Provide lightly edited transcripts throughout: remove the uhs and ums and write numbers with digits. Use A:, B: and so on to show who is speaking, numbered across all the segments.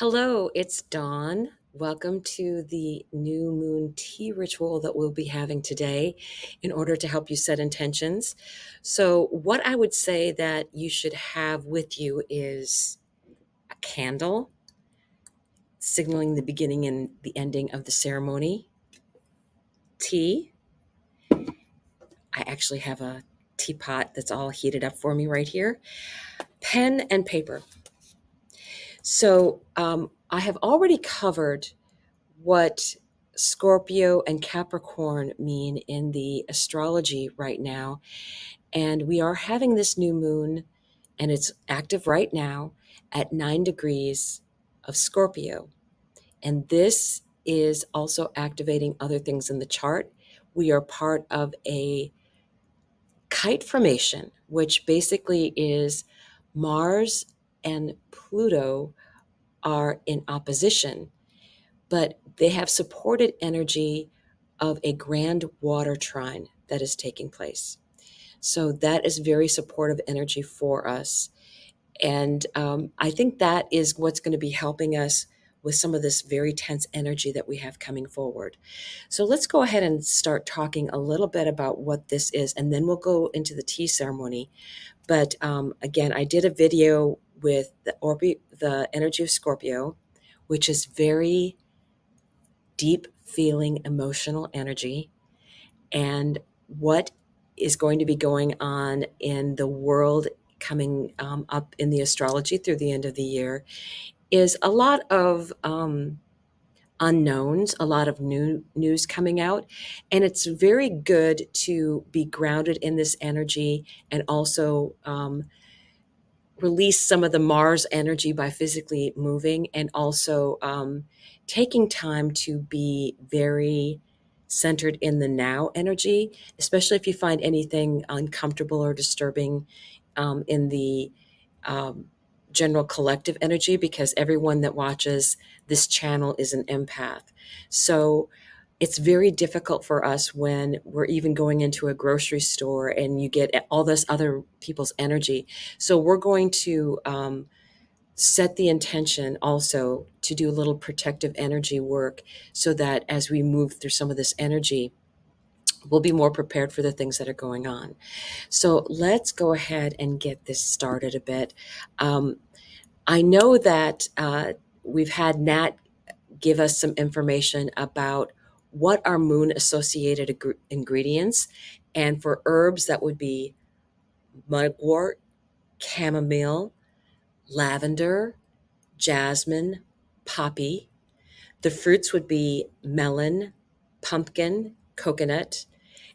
A: Hello, it's Dawn. Welcome to the new moon tea ritual that we'll be having today in order to help you set intentions. So, what I would say that you should have with you is a candle signaling the beginning and the ending of the ceremony, tea. I actually have a teapot that's all heated up for me right here, pen and paper. So, I have already covered what Scorpio and Capricorn mean in the astrology right now. And we are having this new moon, and it's active right now at 9 degrees of Scorpio. And this is also activating other things in the chart. We are part of a kite formation, which basically is Mars and Pluto are in opposition, but they have supported energy of a grand water trine that is taking place. So that is very supportive energy for us. And I think that is what's going to be helping us with some of this very tense energy that we have coming forward. So let's go ahead and start talking a little bit about what this is, and then we'll go into the tea ceremony. But again, I did a video with the energy of Scorpio, which is very deep feeling emotional energy, and what is going to be going on in the world coming up in the astrology through the end of the year is a lot of unknowns, a lot of new news coming out. And it's very good to be grounded in this energy and also release some of the Mars energy by physically moving, and also taking time to be very centered in the now energy, especially if you find anything uncomfortable or disturbing in the um, general collective energy, because everyone that watches this channel is an empath. So it's very difficult for us when we're even going into a grocery store and you get all this other people's energy. So we're going to set the intention also to do a little protective energy work, so that as we move through some of this energy, we'll be more prepared for the things that are going on. So let's go ahead and get this started a bit. I know that we've had Nat give us some information about what are moon associated ingredients. And for herbs, that would be mugwort, chamomile, lavender, jasmine, poppy. The fruits would be melon, pumpkin, coconut,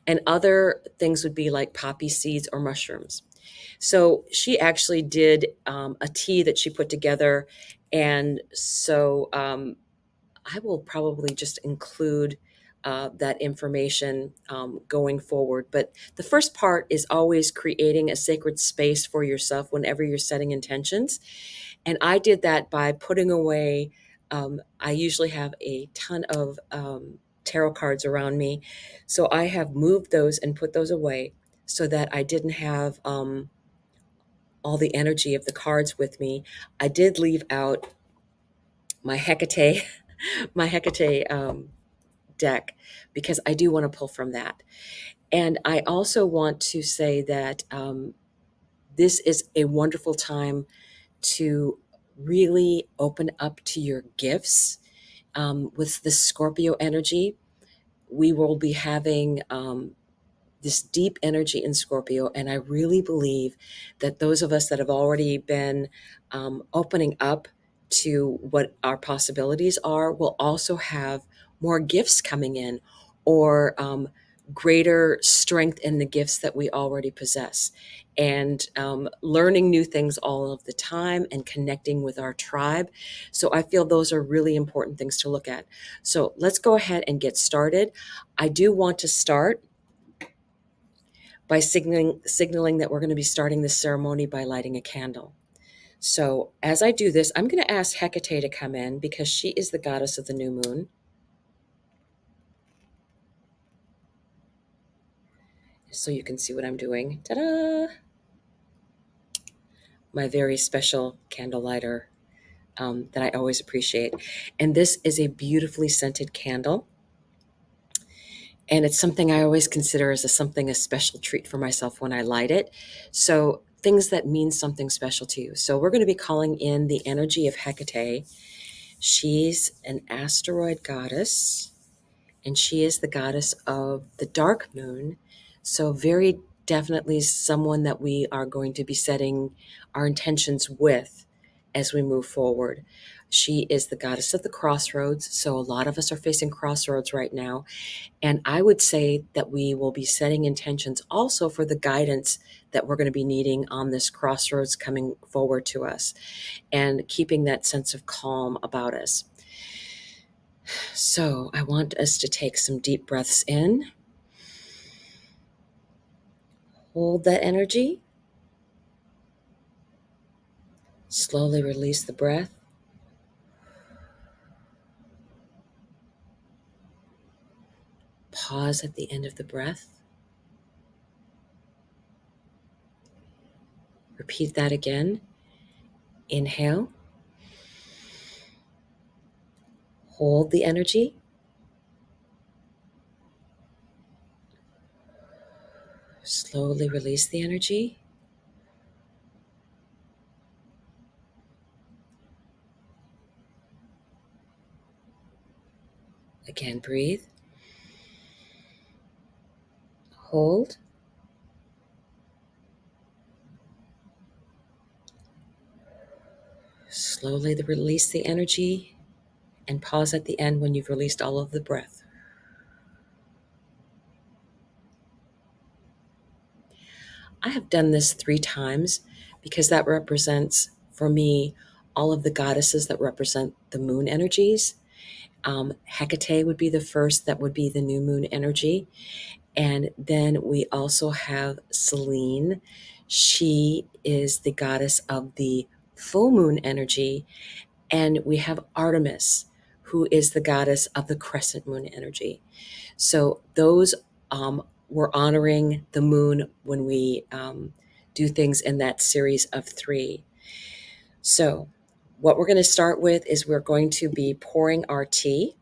A: and other things would be like poppy seeds or mushrooms. So she actually did a tea that she put together. And so I will probably just include that information going forward. But the first part is always creating a sacred space for yourself whenever you're setting intentions. And I did that by putting away, I usually have a ton of tarot cards around me. So I have moved those and put those away so that I didn't have all the energy of the cards with me. I did leave out my Hecate, my Hecate deck, because I do want to pull from that. And I also want to say that this is a wonderful time to really open up to your gifts. With the Scorpio energy, we will be having this deep energy in Scorpio. And I really believe that those of us that have already been opening up to what our possibilities are will also have more gifts coming in, or greater strength in the gifts that we already possess. And learning new things all of the time and connecting with our tribe. So I feel those are really important things to look at. So let's go ahead and get started. I do want to start by signaling that we're going to be starting this ceremony by lighting a candle. So as I do this, I'm going to ask Hecate to come in, because she is the goddess of the new moon. So you can see what I'm doing. Ta-da! My very special candle lighter that I always appreciate. And this is a beautifully scented candle. And it's something I always consider as a special treat for myself when I light it. So things that mean something special to you. So we're going to be calling in the energy of Hecate. She's an asteroid goddess, and she is the goddess of the dark moon. So very definitely someone that we are going to be setting our intentions with as we move forward. She is the goddess of the crossroads. So a lot of us are facing crossroads right now. And I would say that we will be setting intentions also for the guidance that we're going to be needing on this crossroads coming forward to us, and keeping that sense of calm about us. So I want us to take some deep breaths in, hold that energy, slowly release the breath. Pause at the end of the breath. Repeat that again. Inhale, hold the energy, slowly release the energy. Again, breathe, hold, slowly release the energy, and pause at the end when you've released all of the breath. I have done this 3 times because that represents, for me, all of the goddesses that represent the moon energies. Hecate would be the first, that would be the new moon energy. And then we also have Selene. She is the goddess of the full moon energy. And we have Artemis, who is the goddess of the crescent moon energy. So those, we're honoring the moon when we do things in that series of 3. So what we're going to start with is we're going to be pouring our tea.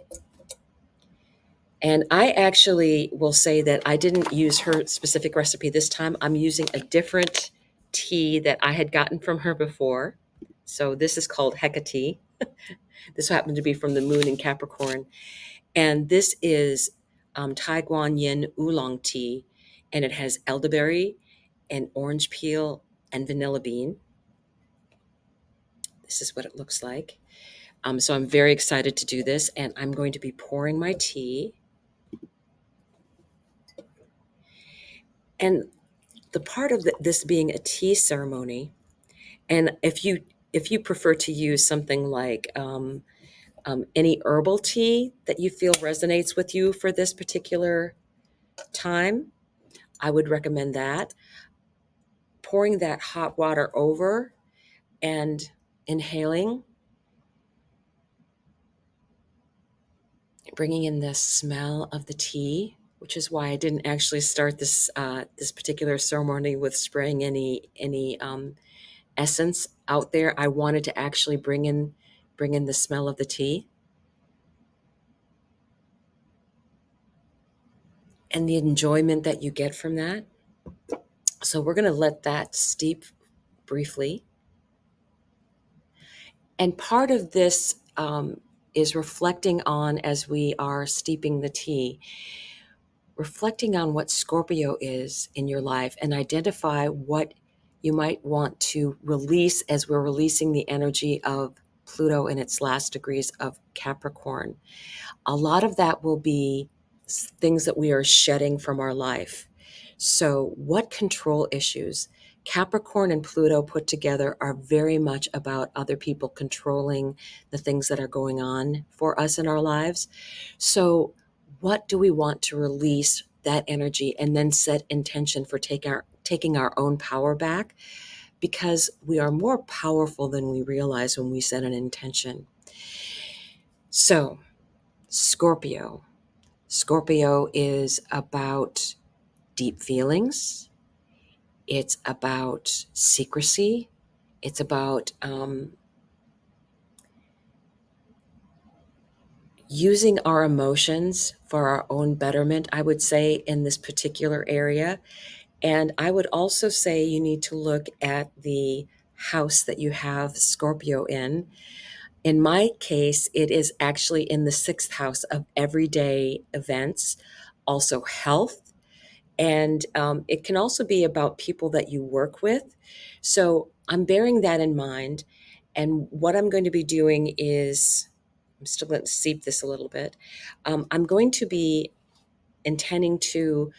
A: And I actually will say that I didn't use her specific recipe this time. I'm using a different tea that I had gotten from her before. So this is called Hecate. This happened to be from the moon in Capricorn. And this is Tai Guan Yin Oolong tea. And it has elderberry and orange peel and vanilla bean. This is what it looks like. So I'm very excited to do this. And I'm going to be pouring my tea. And the part of this being a tea ceremony, and if you prefer to use something like any herbal tea that you feel resonates with you for this particular time, I would recommend that. Pouring that hot water over and inhaling, bringing in the smell of the tea, which is why I didn't actually start this particular ceremony with spraying any essence out there. I wanted to actually bring in the smell of the tea and the enjoyment that you get from that. So we're going to let that steep briefly. And part of this is reflecting on, as we are steeping the tea, reflecting on what Scorpio is in your life and identify what you might want to release as we're releasing the energy of Pluto in its last degrees of Capricorn. A lot of that will be things that we are shedding from our life. So, what control issues? Capricorn and Pluto put together are very much about other people controlling the things that are going on for us in our lives. So, what do we want to release that energy and then set intention for taking our own power back? Because we are more powerful than we realize when we set an intention. So, Scorpio. Scorpio is about deep feelings. It's about secrecy. It's about using our emotions for our own betterment, I would say, in this particular area. And I would also say you need to look at the house that you have Scorpio in. In my case, it is actually in the sixth house of everyday events, also health. And it can also be about people that you work with. So I'm bearing that in mind. And what I'm going to be doing is, I'm still going to seep this a little bit. I'm going to be intending to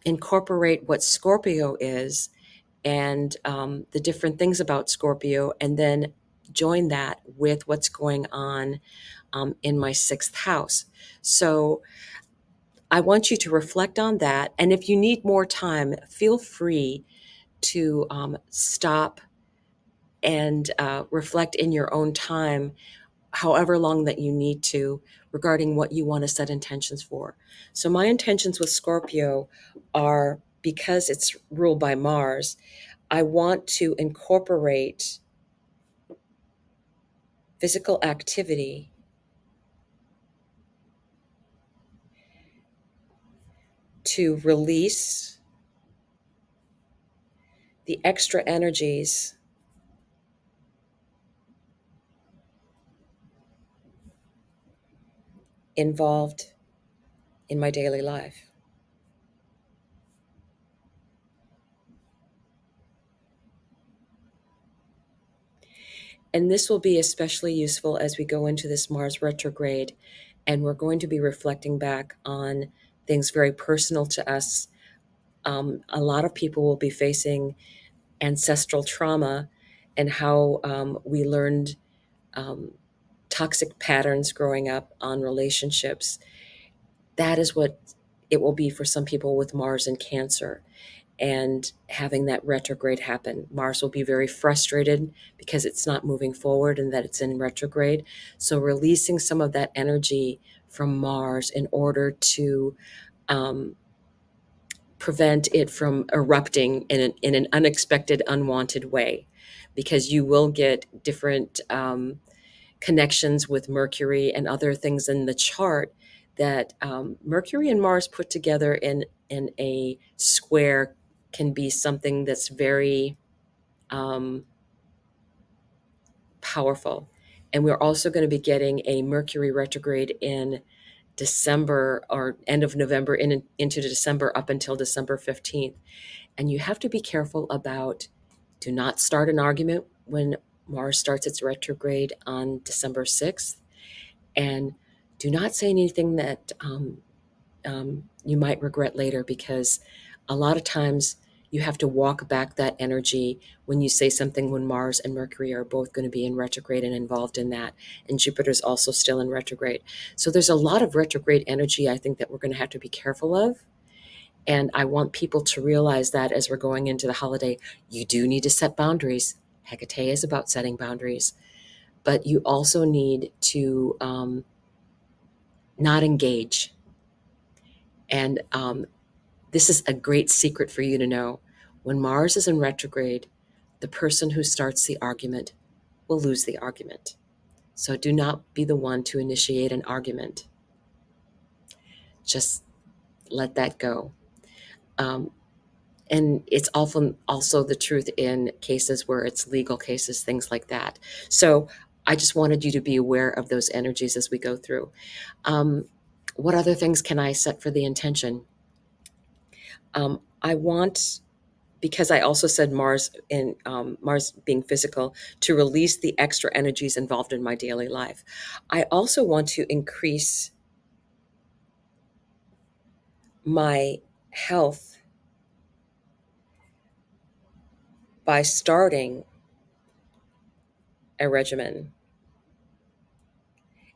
A: incorporate what Scorpio is and the different things about Scorpio, and then join that with what's going on in my sixth house. So I want you to reflect on that. And if you need more time, feel free to stop and reflect in your own time, however long that you need to, regarding what you want to set intentions for. So, my intentions with Scorpio are, because it's ruled by Mars, I want to incorporate physical activity to release the extra energies involved in my daily life. And this will be especially useful as we go into this Mars retrograde, and we're going to be reflecting back on things very personal to us. A lot of people will be facing ancestral trauma and how we learned um, toxic patterns growing up on relationships. That is what it will be for some people with Mars and Cancer. And having that retrograde happen, Mars will be very frustrated because it's not moving forward and that it's in retrograde. So, releasing some of that energy from Mars in order to um, prevent it from erupting in an unexpected, unwanted way, because you will get different connections with Mercury and other things in the chart that Mercury and Mars put together in a square can be something that's very um, powerful. And we're also going to be getting a Mercury retrograde in December, or end of November into December, up until December 15th. And you have to be careful about, do not start an argument when Mars starts its retrograde on December 6th. And do not say anything that you might regret later, because a lot of times you have to walk back that energy when you say something when Mars and Mercury are both going to be in retrograde and involved in that. And Jupiter's also still in retrograde. So there's a lot of retrograde energy, I think, that we're going to have to be careful of. And I want people to realize that as we're going into the holiday, you do need to set boundaries. Hecate is about setting boundaries, but you also need to not engage. And this is a great secret for you to know. When Mars is in retrograde, the person who starts the argument will lose the argument. So do not be the one to initiate an argument. Just let that go. Um, and it's often also the truth in cases where it's legal cases, things like that. So I just wanted you to be aware of those energies as we go through. What other things can I set for the intention? I want, because I also said Mars, in Mars being physical, to release the extra energies involved in my daily life. I also want to increase my health by starting a regimen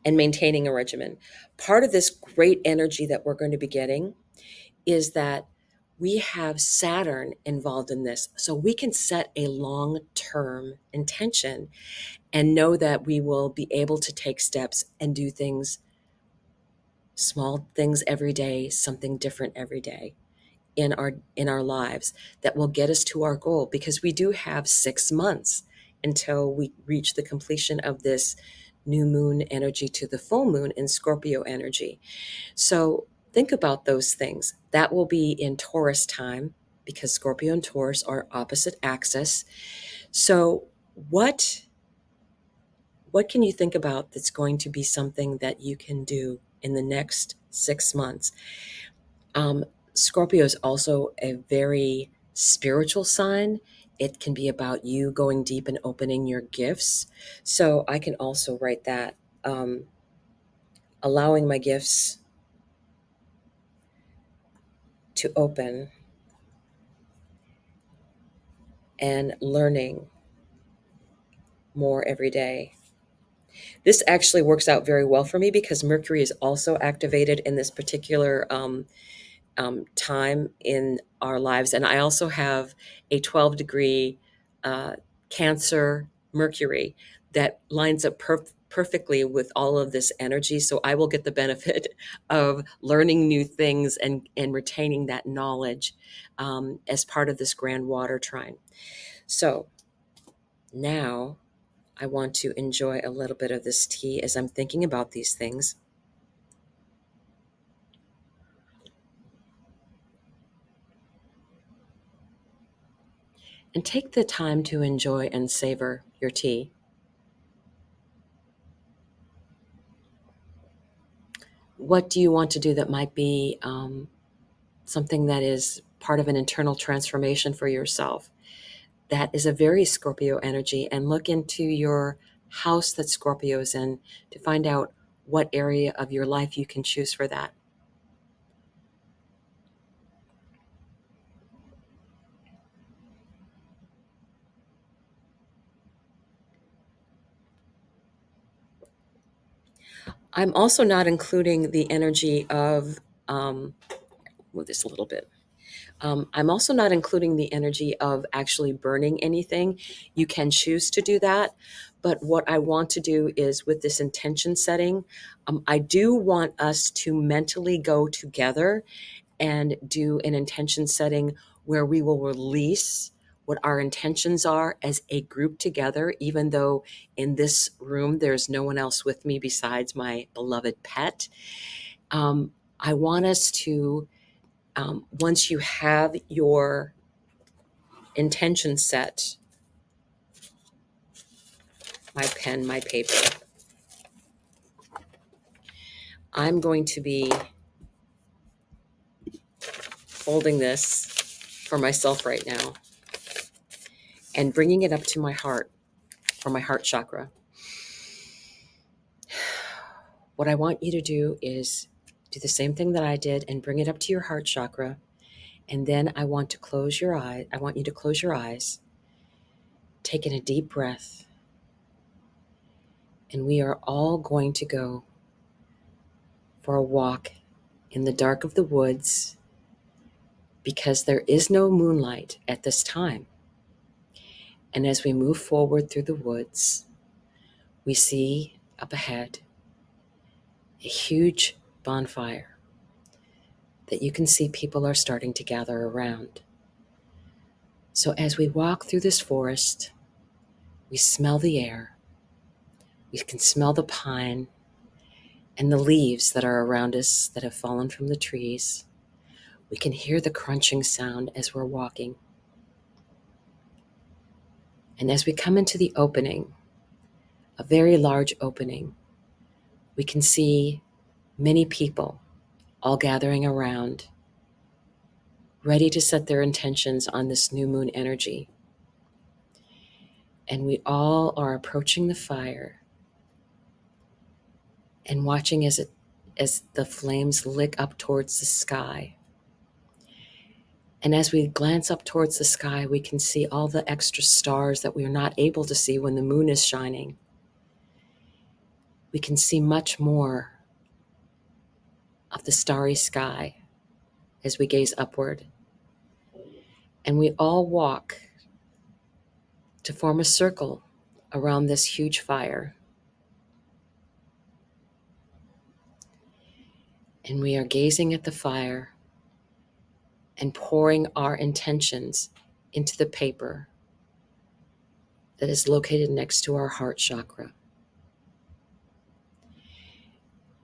A: and maintaining a regimen. Part of this great energy that we're going to be getting is that we have Saturn involved in this. So we can set a long term intention and know that we will be able to take steps and do things, small things every day, something different every day in our lives, that will get us to our goal, because we do have 6 months until we reach the completion of this new moon energy to the full moon in Scorpio energy. So think about those things. That will be in Taurus time because Scorpio and Taurus are opposite axis. So what can you think about that's going to be something that you can do in the next 6 months? Um, Scorpio is also a very spiritual sign. It can be about you going deep and opening your gifts. So I can also write that, allowing my gifts to open and learning more every day. This actually works out very well for me because Mercury is also activated in this particular time in our lives. And I also have a 12-degree Cancer Mercury that lines up perfectly with all of this energy. So I will get the benefit of learning new things and retaining that knowledge as part of this grand water trine. So now I want to enjoy a little bit of this tea as I'm thinking about these things. And take the time to enjoy and savor your tea. What do you want to do that might be something that is part of an internal transformation for yourself? That is a very Scorpio energy. And look into your house that Scorpio is in to find out what area of your life you can choose for that. I'm also not including the energy of, move this a little bit. I'm also not including the energy of actually burning anything. You can choose to do that. But what I want to do is with this intention setting, I do want us to mentally go together and do an intention setting where we will release what our intentions are as a group together, even though in this room there's no one else with me besides my beloved pet. I want us to, once you have your intention set, my pen, my paper, I'm going to be holding this for myself right now and bringing it up to my heart for my heart chakra. What I want you to do is do the same thing that I did and bring it up to your heart chakra. And then I want to close your eye. I want you to close your eyes, take in a deep breath, and we are all going to go for a walk in the dark of the woods because there is no moonlight at this time. And as we move forward through the woods, we see up ahead a huge bonfire that you can see people are starting to gather around. So as we walk through this forest, we smell the air. We can smell the pine and the leaves that are around us that have fallen from the trees. We can hear the crunching sound as we're walking. And as we come into the opening, a very large opening, we can see many people all gathering around, ready to set their intentions on this new moon energy. And we all are approaching the fire and watching as the flames lick up towards the sky. And as we glance up towards the sky, we can see all the extra stars that we are not able to see when the moon is shining. We can see much more of the starry sky as we gaze upward. And we all walk to form a circle around this huge fire. And we are gazing at the fire and pouring our intentions into the paper that is located next to our heart chakra.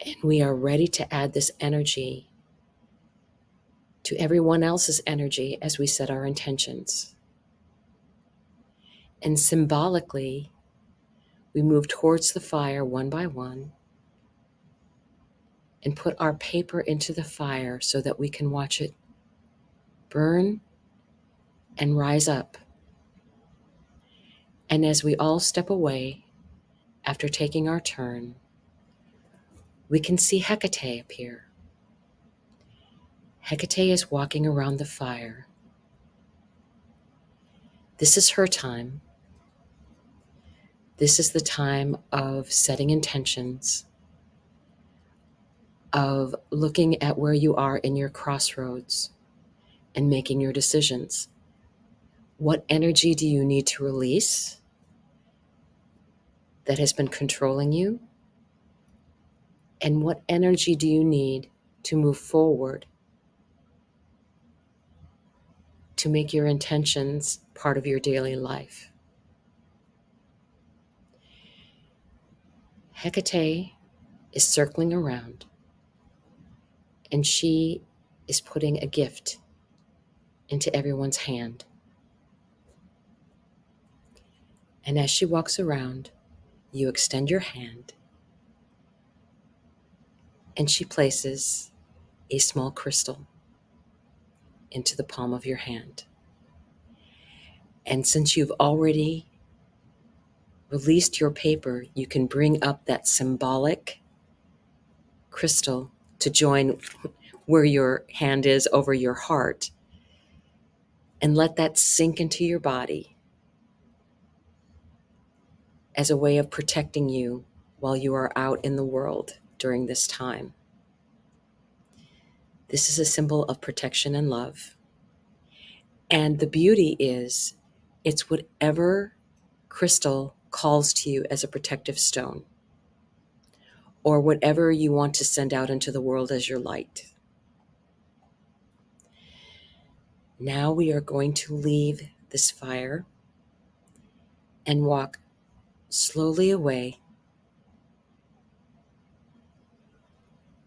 A: And we are ready to add this energy to everyone else's energy as we set our intentions. And symbolically, we move towards the fire one by one and put our paper into the fire so that we can watch it burn and rise up. And as we all step away after taking our turn, we can see Hecate appear. Hecate is walking around the fire. This is her time. This is the time of setting intentions, of looking at where you are in your crossroads and making your decisions. What energy do you need to release that has been controlling you? And what energy do you need to move forward to make your intentions part of your daily life? Hecate is circling around, and she is putting a gift into everyone's hand. And as she walks around, you extend your hand, and she places a small crystal into the palm of your hand. And since you've already released your paper, you can bring up that symbolic crystal to join where your hand is over your heart, and let that sink into your body as a way of protecting you while you are out in the world during this time. This is a symbol of protection and love. And the beauty is, it's whatever crystal calls to you as a protective stone, or whatever you want to send out into the world as your light. Now we are going to leave this fire and walk slowly away.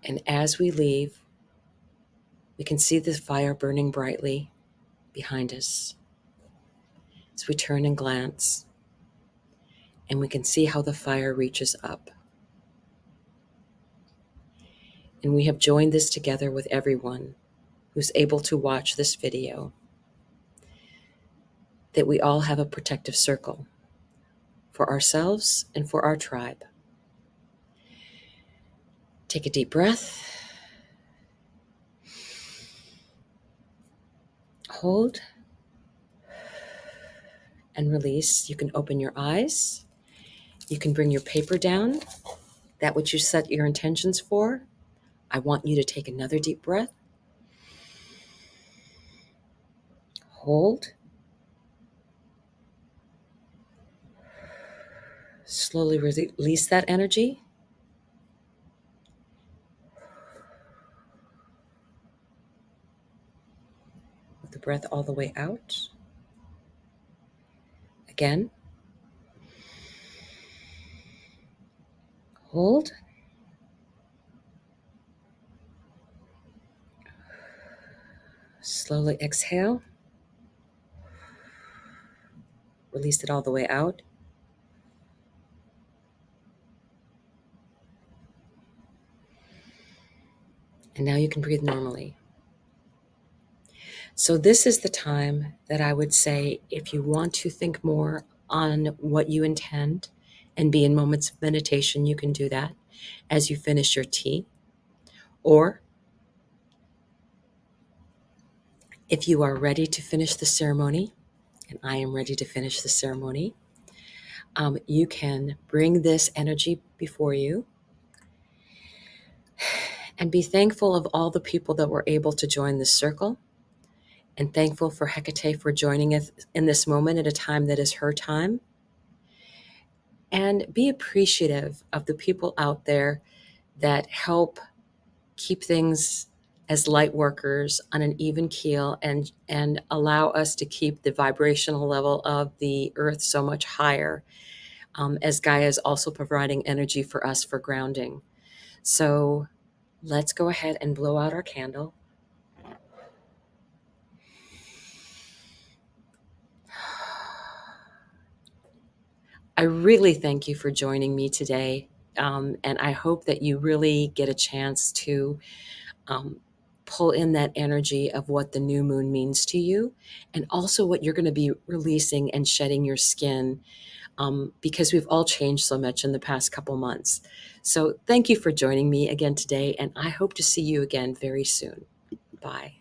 A: And as we leave, we can see the fire burning brightly behind us. As we turn and glance, and we can see how the fire reaches up. And we have joined this together with everyone who's able to watch this video, that we all have a protective circle for ourselves and for our tribe. Take a deep breath. Hold and release. You can open your eyes. You can bring your paper down, that which you set your intentions for. I want you to take another deep breath. Hold. Slowly release that energy. With the breath all the way out. Again. Hold. Slowly exhale. Release it all the way out. And now you can breathe normally. So this is the time that I would say, if you want to think more on what you intend and be in moments of meditation, you can do that as you finish your tea. Or if you are ready to finish the ceremony, and I am ready to finish the ceremony, you can bring this energy before you and be thankful of all the people that were able to join this circle, and thankful for Hecate for joining us in this moment at a time that is her time. And be appreciative of the people out there that help keep things as light workers on an even keel, and allow us to keep the vibrational level of the earth so much higher, as Gaia is also providing energy for us for grounding. So let's go ahead and blow out our candle. I really thank you for joining me today. And I hope that you really get a chance to um, pull in that energy of what the new moon means to you, and also what you're going to be releasing and shedding your skin, because we've all changed so much in the past couple months. So thank you for joining me again today, and I hope to see you again very soon. Bye.